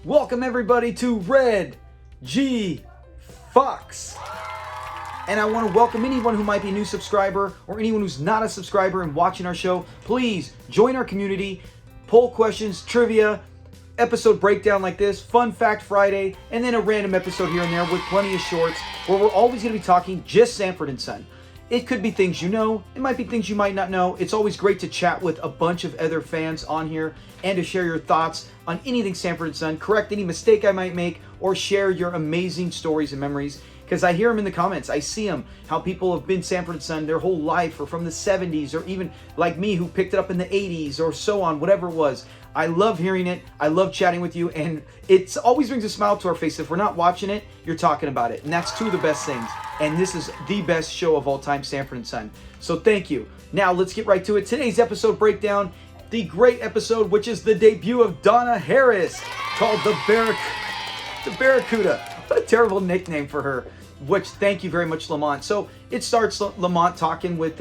Welcome everybody to Red G Fox. And I want to welcome anyone who might be a new subscriber or anyone who's not a subscriber and watching our show. Please join our community, poll questions, trivia, episode breakdown like this, Fun Fact Friday, and then a random episode here and there with plenty of shorts where we're always going to be talking just Sanford and Son. It could be things you know, it might be things you might not know. It's always great to chat with a bunch of other fans on here and to share your thoughts on anything Sanford and Son, correct any mistake I might make, or share your amazing stories and memories. Because I hear them in the comments, I see them, how people have been Sanford and Son their whole life, or from the 70s, or even like me who picked it up in the 80s, or so on, whatever it was. I love hearing it, I love chatting with you, and it always brings a smile to our face. If we're not watching it, you're talking about it, and that's two of the best things. And this is the best show of all time, Sanford and Son. So thank you. Now let's get right to it. Today's episode breakdown, the great episode, which is the debut of Donna Harris, called the Barracuda. What a terrible nickname for her. Which, thank you very much, Lamont. So it starts Lamont talking with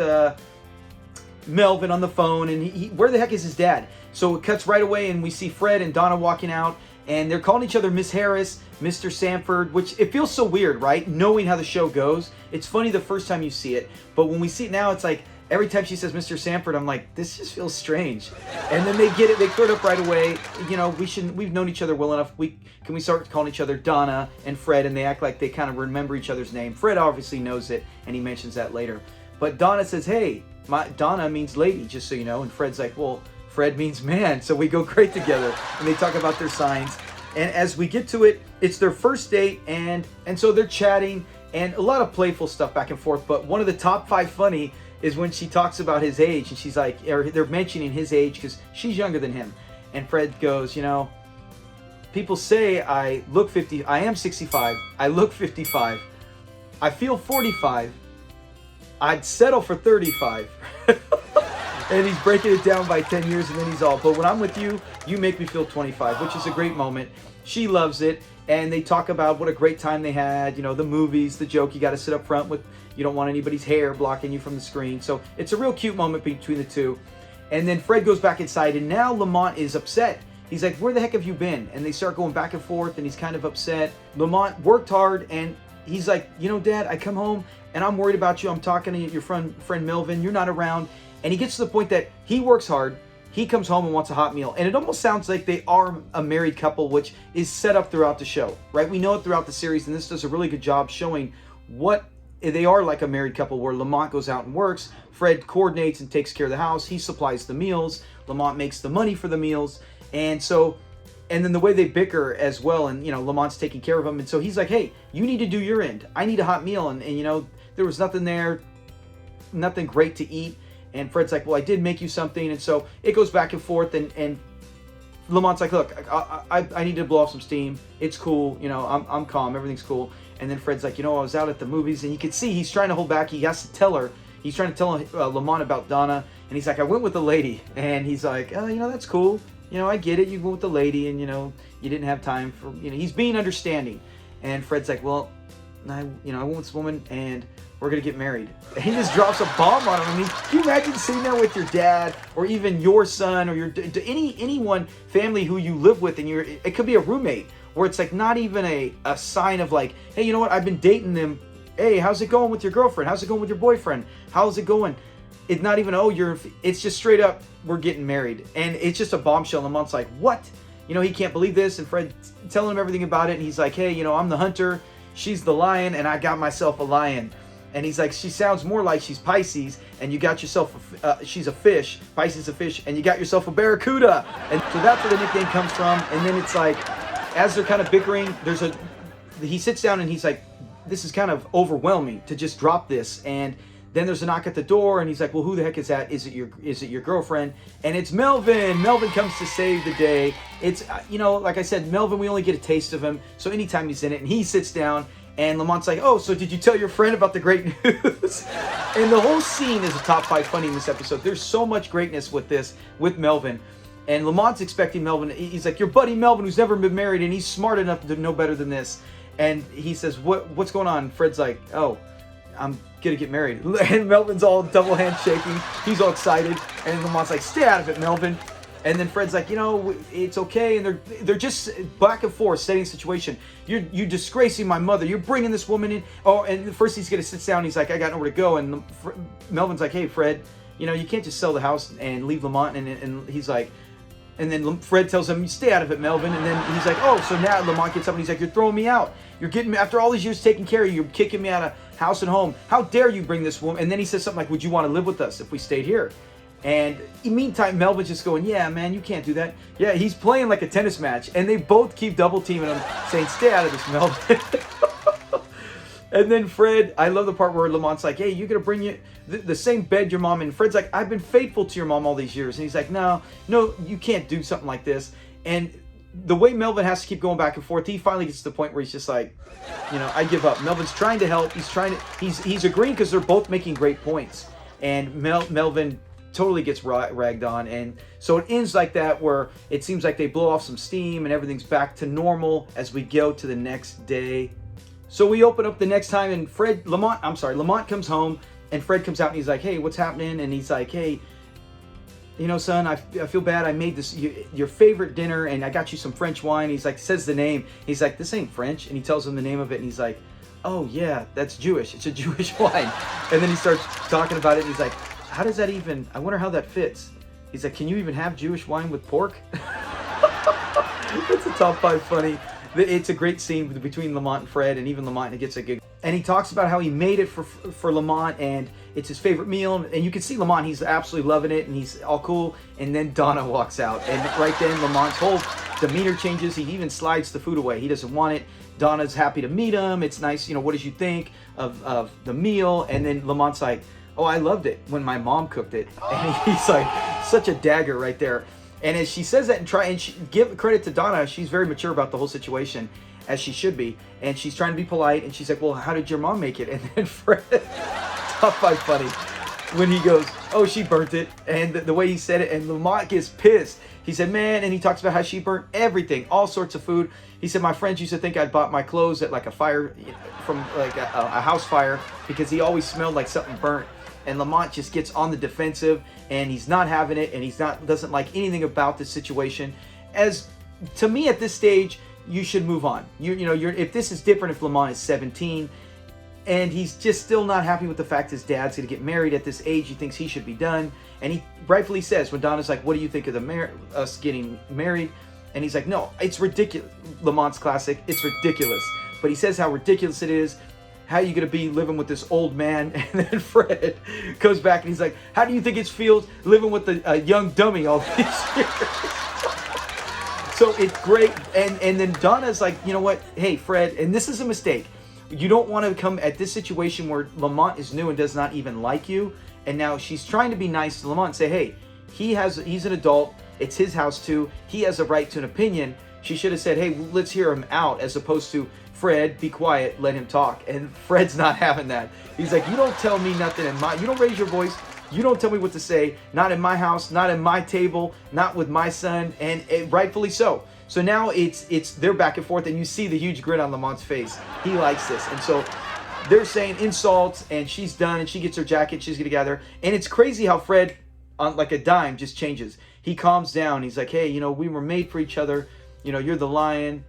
Melvin on the phone, and he where the heck is his dad? So it cuts right away, and we see Fred and Donna walking out, and they're calling each other Miss Harris, Mr. Sanford, which it feels so weird, right? Knowing how the show goes. It's funny the first time you see it, but when we see it now, it's like every time she says Mr. Sanford, I'm like, this just feels strange. And then they get it, they clear it up right away. You know, we've known each other well enough. Can we start calling each other Donna and Fred, and they act like they kind of remember each other's name. Fred obviously knows it, and he mentions that later. But Donna says, hey, Donna means lady, just so you know. And Fred's like, well, Fred means man, so we go great together. And they talk about their signs. And as we get to it, it's their first date, and so they're chatting, and a lot of playful stuff back and forth. But one of the top 5 funny is when she talks about his age, and she's like, or they're mentioning his age because she's younger than him. And Fred goes, you know, people say I look 50, I am 65, I look 55, I feel 45, I'd settle for 35. And he's breaking it down by 10 years, and then he's all, but when I'm with you, you make me feel 25, which is a great moment. She loves it, and they talk about what a great time they had, you know, the movies, the joke, you got to sit up front with, you don't want anybody's hair blocking you from the screen. So it's a real cute moment between the two. And then Fred goes back inside, and now Lamont is upset. He's like, where the heck have you been? And they start going back and forth, and he's kind of upset. Lamont worked hard, and he's like, you know, Dad, I come home, and I'm worried about you. I'm talking to your friend Melvin. You're not around. And he gets to the point that he works hard. He comes home and wants a hot meal. And it almost sounds like they are a married couple, which is set up throughout the show, right? We know it throughout the series, and this does a really good job showing what they are like a married couple, where Lamont goes out and works, Fred coordinates and takes care of the house, he supplies the meals, Lamont makes the money for the meals, and then the way they bicker as well, and you know, Lamont's taking care of him, and so he's like, hey, you need to do your end, I need a hot meal, and you know, there was nothing there, nothing great to eat, and Fred's like, well, I did make you something, and so it goes back and forth, and Lamont's like, look, I need to blow off some steam, it's cool, you know, I'm calm, everything's cool. And then Fred's like, you know, I was out at the movies, and you can see he's trying to hold back. He has to tell her. He's trying to tell Lamont about Donna, and he's like, I went with the lady. And he's like, oh, you know, that's cool. You know, I get it. You went with the lady, and, you know, you didn't have time for, you know, he's being understanding. And Fred's like, well, I went with this woman, and we're going to get married. And he just drops a bomb on him. I mean, can you imagine sitting there with your dad, or even your son, or anyone, family who you live with, and it could be a roommate, where it's like not even a sign of like, hey, you know what, I've been dating them. Hey, how's it going with your girlfriend? How's it going with your boyfriend? How's it going? It's not even, it's just straight up, we're getting married. And it's just a bombshell. And Lamont's like, what? You know, he can't believe this. And Fred telling him everything about it. And he's like, hey, you know, I'm the hunter. She's the lion. And I got myself a lion. And he's like, she sounds more like she's Pisces. And you got yourself, she's a fish. Pisces a fish. And you got yourself a Barracuda. And so that's where the nickname comes from. And then it's like, as they're kind of bickering, he sits down and he's like, this is kind of overwhelming to just drop this. And then there's a knock at the door, and he's like, well, who the heck is that? Is it your girlfriend? And it's Melvin. Melvin comes to save the day. It's, you know, like I said, Melvin, we only get a taste of him. So anytime he's in it, and he sits down, and Lamont's like, oh, so did you tell your friend about the great news? And the whole scene is a top 5 funny in this episode. There's so much greatness with Melvin. And Lamont's expecting Melvin. He's like, your buddy Melvin, who's never been married, and he's smart enough to know better than this. And he says, what's going on? Fred's like, oh, I'm gonna get married. And Melvin's all double hand shaking. He's all excited. And Lamont's like, stay out of it, Melvin. And then Fred's like, it's okay. And they're just back and forth, setting the situation. You're disgracing my mother. You're bringing this woman in. Oh, and first he's going to sit down. He's like, I got nowhere to go. And Melvin's like, hey, Fred, you can't just sell the house and leave Lamont. And he's like, and then Fred tells him, stay out of it, Melvin. And then he's like, oh, so now Lamont gets up and he's like, you're throwing me out. You're getting me, after all these years taking care of you, you're kicking me out of house and home. How dare you bring this woman? And then he says something like, would you want to live with us if we stayed here? And in the meantime, Melvin's just going, yeah, man, you can't do that. Yeah, he's playing like a tennis match. And they both keep double teaming him, saying, stay out of this, Melvin. And then Fred, I love the part where Lamont's like, hey, you're going to bring you the same bed your mom in. Fred's like, I've been faithful to your mom all these years. And he's like, no, you can't do something like this. And the way Melvin has to keep going back and forth, he finally gets to the point where he's just like, I give up. Melvin's trying to help. He's agreeing because they're both making great points. And Melvin totally gets ragged on. And so it ends like that, where it seems like they blow off some steam and everything's back to normal as we go to the next day. So we open up the next time and Lamont comes home and Fred comes out and he's like, hey, what's happening? And he's like, hey, son, I feel bad. I made this your favorite dinner and I got you some French wine. He's like, says the name. He's like, this ain't French. And he tells him the name of it and he's like, oh yeah, that's Jewish. It's a Jewish wine. And then he starts talking about it and he's like, how does that even, I wonder how that fits. He's like, can you even have Jewish wine with pork? It's a top 5 funny. It's a great scene between Lamont and Fred, and even Lamont gets a good. And he talks about how he made it for Lamont, and it's his favorite meal. And you can see Lamont; he's absolutely loving it, and he's all cool. And then Donna walks out, and right then Lamont's whole demeanor changes. He even slides the food away. He doesn't want it. Donna's happy to meet him. It's nice, what did you think of the meal? And then Lamont's like, oh, I loved it when my mom cooked it. And he's like, such a dagger right there. And as she says that and she give credit to Donna, she's very mature about the whole situation, as she should be. And she's trying to be polite. And she's like, well, how did your mom make it? And then Fred, top 5 funny, when he goes, oh, she burnt it. And the way he said it, and Lamont gets pissed. He said, man, and he talks about how she burnt everything, all sorts of food. He said, my friends used to think I'd bought my clothes at like a fire, from like a house fire, because he always smelled like something burnt. And Lamont just gets on the defensive, and he's not having it, and doesn't like anything about this situation. As to me, at this stage, you should move on. If this is different, if Lamont is 17, and he's just still not happy with the fact his dad's going to get married at this age, he thinks he should be done. And he rightfully says, when Donna's like, what do you think of us getting married? And he's like, no, it's ridiculous. Lamont's classic, it's ridiculous. But he says how ridiculous it is. How are you going to be living with this old man? And then Fred goes back and he's like, how do you think it feels living with a young dummy all these years? So it's great. And then Donna's like, you know what? Hey, Fred, and this is a mistake. You don't want to come at this situation where Lamont is new and does not even like you. And now she's trying to be nice to Lamont and say, hey, he's an adult. It's his house too. He has a right to an opinion. She should have said, hey, let's hear him out, as opposed to, Fred, be quiet, let him talk. And Fred's not having that. He's like, you don't tell me nothing you don't raise your voice. You don't tell me what to say. Not in my house, not at my table, not with my son. And rightfully so. So now they're back and forth, and you see the huge grin on Lamont's face. He likes this. And so they're saying insults, and she's done, and she gets her jacket, she's gonna gather. And it's crazy how Fred, on like a dime, just changes. He calms down. He's like, hey, we were made for each other. You're the lion.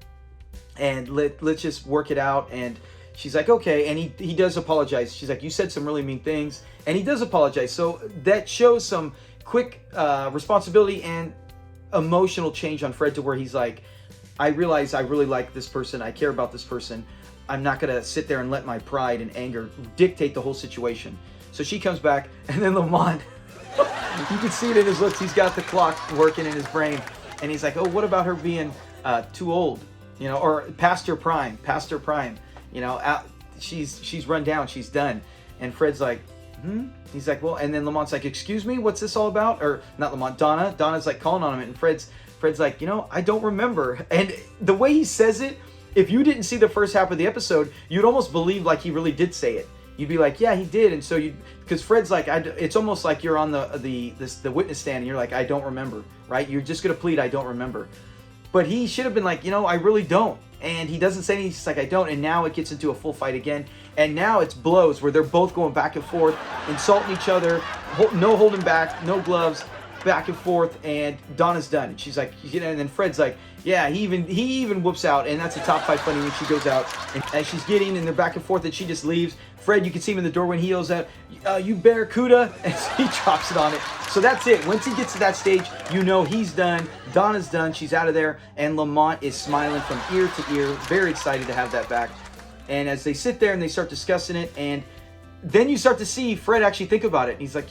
And let's just work it out. And she's like, okay. And he does apologize. She's like, you said some really mean things. And he does apologize. So that shows some quick responsibility and emotional change on Fred, to where he's like, I realize I really like this person. I care about this person. I'm not going to sit there and let my pride and anger dictate the whole situation. So she comes back, and then Lamont, you can see it in his looks. He's got the clock working in his brain. And he's like, oh, what about her being too old? Or past her prime, she's run down, she's done. And Fred's like, He's like, well, and then Lamont's like, excuse me, what's this all about? Or not Lamont, Donna's like calling on him, and Fred's like, I don't remember. And the way he says it, if you didn't see the first half of the episode, you'd almost believe like he really did say it. You'd be like, yeah, he did. And so because Fred's like, it's almost like you're on the witness stand, and you're like, I don't remember, right? You're just gonna plead, I don't remember. But he should have been like, I really don't. And he doesn't say anything. He's like, I don't. And now it gets into a full fight again. And now it's blows where they're both going back and forth, insulting each other, no holding back, no gloves. back and forth, and Donna's done. And she's like, and then Fred's like, yeah, he even whoops out, and that's a top 5 funny when she goes out, and as she's getting, and they're back and forth, and she just leaves. Fred, you can see him in the doorway, and he yells out, you Barracuda, and he drops it on it. So that's it. Once he gets to that stage, you know he's done. Donna's done. She's out of there, and Lamont is smiling from ear to ear, very excited to have that back. And as they sit there and they start discussing it, and then you start to see Fred actually think about it. And he's like,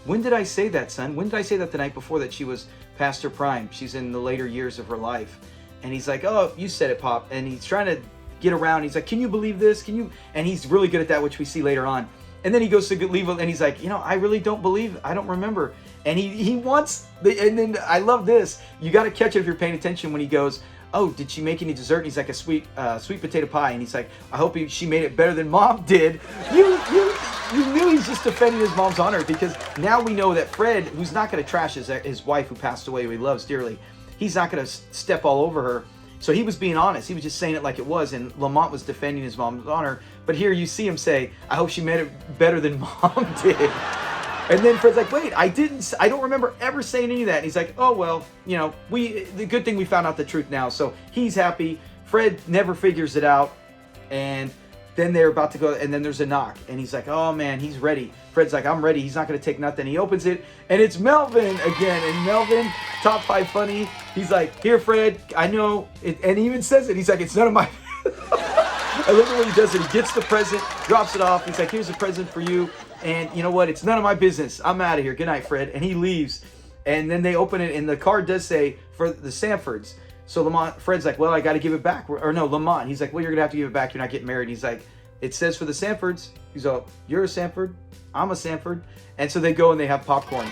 when did I say that, son? When did I say that the night before, that she was past her prime? She's in the later years of her life. And he's like, oh, you said it, Pop. And he's trying to get around. He's like, can you believe this? Can you? And he's really good at that, which we see later on. And then he goes to leave, and he's like, I really don't believe, I don't remember. And he wants, and then I love this. You got to catch it if you're paying attention when he goes, oh, did she make any dessert? And he's like, a sweet potato pie. And he's like, I hope she made it better than Mom did. You knew he's just defending his mom's honor, because now we know that Fred, who's not going to trash his wife who passed away, who he loves dearly, he's not going to step all over her. So he was being honest. He was just saying it like it was, and Lamont was defending his mom's honor. But here you see him say, I hope she made it better than Mom did. And then Fred's like, wait, I don't remember ever saying any of that. And he's like, oh, well, the good thing we found out the truth now. So he's happy. Fred never figures it out. And then they're about to go, and then there's a knock. And he's like, oh, man, he's ready. Fred's like, I'm ready. He's not going to take nothing. He opens it, and it's Melvin again. And Melvin, top 5 funny. He's like, here, Fred, I know. And he even says it. He's like, it's none of my... I love the way he does it. He gets the present, drops it off. He's like, here's a present for you. And you know what? It's none of my business. I'm out of here. Good night, Fred. And he leaves. And then they open it, and the card does say, for the Sanfords. So Fred's like, well, I got to give it back. Or no, Lamont. He's like, well, you're going to have to give it back. You're not getting married. He's like, it says for the Sanfords. He's like, you're a Sanford. I'm a Sanford. And so they go and they have popcorn.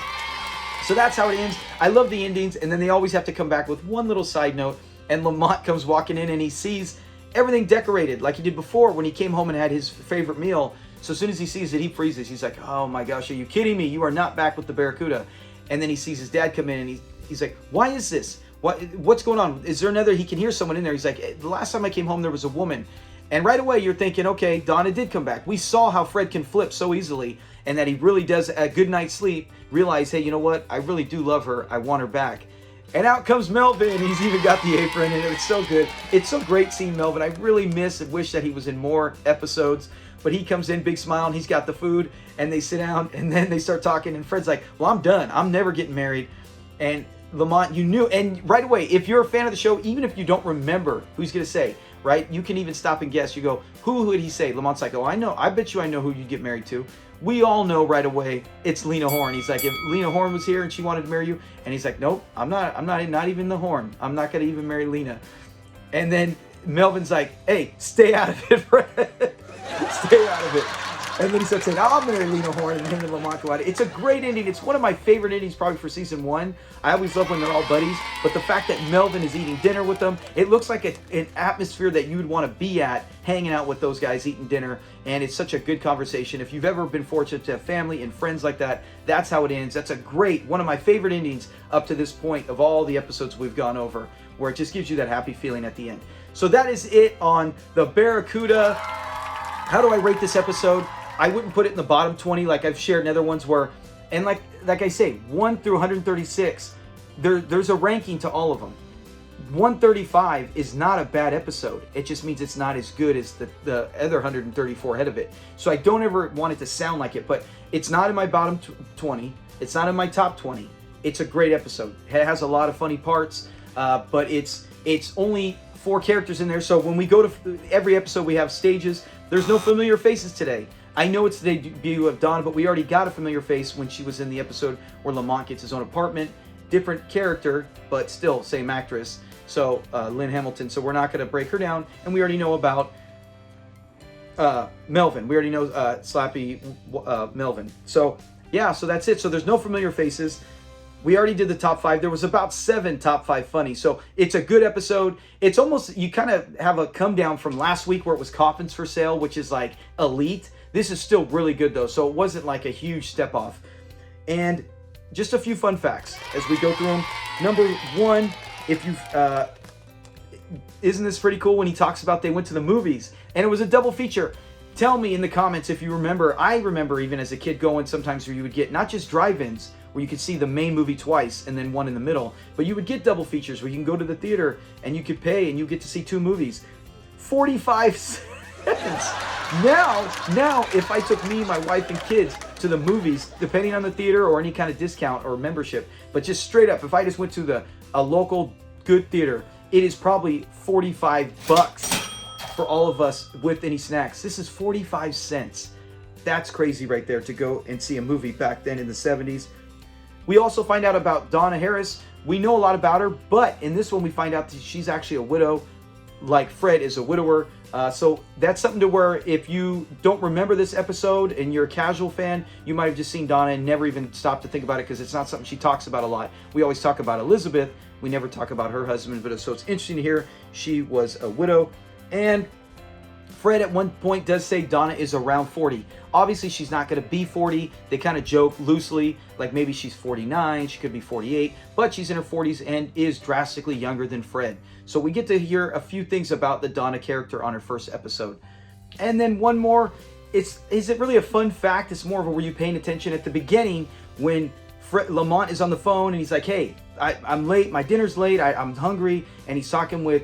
So that's how it ends. I love the endings. And then they always have to come back with one little side note. And Lamont comes walking in, and he sees everything decorated like he did before when he came home and had his favorite meal. So as soon as he sees it, he freezes. He's like, oh my gosh, are you kidding me? You are not back with the Barracuda. And then he sees his dad come in, and he's like, why is this? What's going on? Is there another? He can hear someone in there. He's like, the last time I came home, there was a woman. And right away, you're thinking, okay, Donna did come back. We saw how Fred can flip so easily, and that he really does, a good night's sleep, realize, hey, you know what? I really do love her. I want her back. And out comes Melvin. He's even got the apron, and it's so good. It's so great seeing Melvin. I really miss and wish that he was in more episodes. But he comes in, big smile, and he's got the food, and they sit down, and then they start talking, and Fred's like, well, I'm done. I'm never getting married. And Lamont, you knew, and right away, if you're a fan of the show, even if you don't remember who he's going to say, right, you can even stop and guess. You go, who would he say? Lamont's like, oh, I know. I bet you I know who you'd get married to. We all know right away it's Lena Horne. He's like, if Lena Horne was here and she wanted to marry you, and he's like, nope, I'm not even the Horne. I'm not going to even marry Lena. And then Melvin's like, hey, stay out of it, Fred. Stay out of it. And then he starts saying, I'll marry Lena Horne, and him and Lamont go at it. It's a great ending. It's one of my favorite endings probably for season 1. I always love when they're all buddies, but the fact that Melvin is eating dinner with them, it looks like an atmosphere that you'd want to be at, hanging out with those guys eating dinner, and it's such a good conversation. If you've ever been fortunate to have family and friends like that, that's how it ends. That's a great, one of my favorite endings up to this point of all the episodes we've gone over, where it just gives you that happy feeling at the end. So that is it on the Barracuda. How do I rate this episode? I wouldn't put it in the bottom 20 like I've shared in other ones where, and like I say, 1 through 136, there's a ranking to all of them. 135 is not a bad episode. It just means it's not as good as the other 134 ahead of it. So I don't ever want it to sound like it, but it's not in my bottom 20. It's not in my top 20. It's a great episode. It has a lot of funny parts, but it's only 4 characters in there. So when we go to every episode, we have stages. There's no familiar faces today. I know it's the debut of Donna, but we already got a familiar face when she was in the episode where Lamont gets his own apartment. Different character, but still same actress. So Lynn Hamilton. So we're not going to break her down. And we already know about Melvin. We already know Slappy Melvin. So yeah, so that's it. So there's no familiar faces. We already did the top 5. There was about 7 top 5 funny. So it's a good episode. It's almost, you kind of have a come down from last week where it was Coffins for Sale, which is like elite. This is still really good though. So it wasn't like a huge step off. And just a few fun facts as we go through them. Number 1, if you've, isn't this pretty cool when he talks about they went to the movies and it was a double feature? Tell me in the comments if you remember. I remember even as a kid going sometimes where you would get not just drive-ins, where you could see the main movie twice and then one in the middle. But you would get double features where you can go to the theater and you could pay and you get to see 2 movies. 45 cents. Now, if I took me, my wife, and kids to the movies, depending on the theater or any kind of discount or membership, but just straight up, if I just went to a local good theater, it is probably 45 bucks for all of us with any snacks. This is 45 cents. That's crazy right there to go and see a movie back then in the 70s. We also find out about Donna Harris. We know a lot about her, but in this one we find out that she's actually a widow, like Fred is a widower. So that's something to where if you don't remember this episode and you're a casual fan, you might have just seen Donna and never even stopped to think about it because it's not something she talks about a lot. We always talk about Elizabeth. We never talk about her husband, but so it's interesting to hear she was a widow. And Fred at one point does say Donna is around 40. Obviously, she's not going to be 40. They kind of joke loosely, like maybe she's 49, she could be 48, but she's in her 40s and is drastically younger than Fred. So we get to hear a few things about the Donna character on her first episode. And then one more, is it really a fun fact? It's more of a, were you paying attention at the beginning when Lamont is on the phone and he's like, hey, I'm late, my dinner's late, I'm hungry, and he's talking with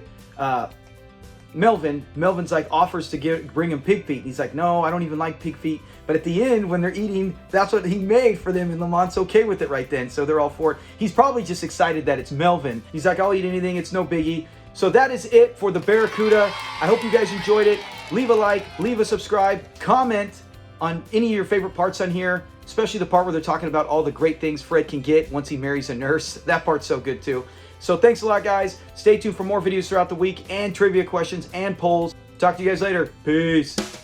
Melvin. Melvin's like offers to bring him pig feet. He's like, no, I don't even like pig feet. But at the end, when they're eating, that's what he made for them, and Lamont's okay with it right then. So they're all for it. He's probably just excited that it's Melvin. He's like, I'll eat anything, it's no biggie. So that is it for the Barracuda. I hope you guys enjoyed it. Leave a like, leave a subscribe, comment on any of your favorite parts on here, especially the part where they're talking about all the great things Fred can get once he marries a nurse. That part's so good too. So thanks a lot, guys. Stay tuned for more videos throughout the week and trivia questions and polls. Talk to you guys later. Peace.